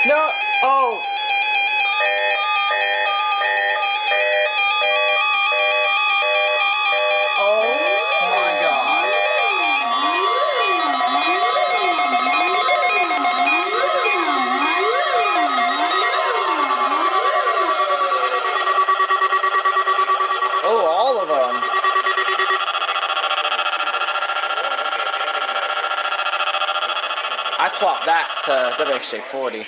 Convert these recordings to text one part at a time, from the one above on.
No! Oh! Oh my god. Oh, all of them. I swapped that to WXJ40.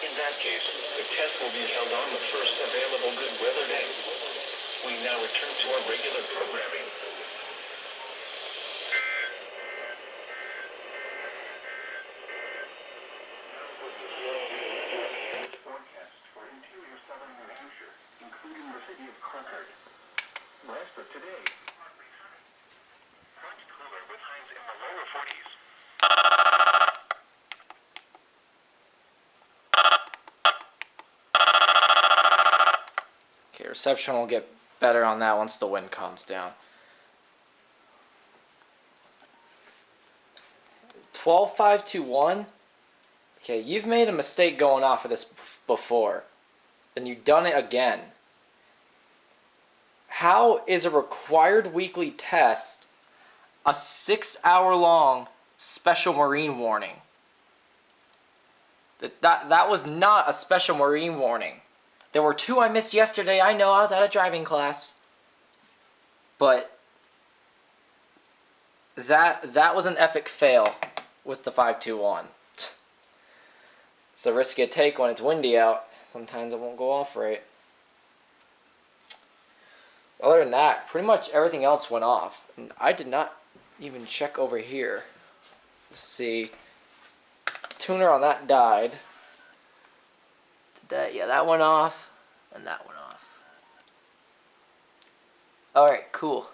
In that case, the test will be held on the first available good weather day. We now return to our regular programming. Forecast for interior southern New Hampshire, including the city of Concord. West of today. Much cooler with highs in the lower 40s. Okay, reception will get better on that once the wind calms down. 12.521. Okay, you've made a mistake going off of this before, and you've done it again. How is a required weekly test a 6-hour-long special marine warning? That was not a special marine warning. There were 2 I missed yesterday. I know, I was at a driving class. But that was an epic fail with the 521. It's a risk you take when it's windy out. Sometimes it won't go off right. Other than that, pretty much everything else went off. And I did not even check over here. Let's see. Tuner on that died. Yeah, that went off, and that went off. Alright, cool.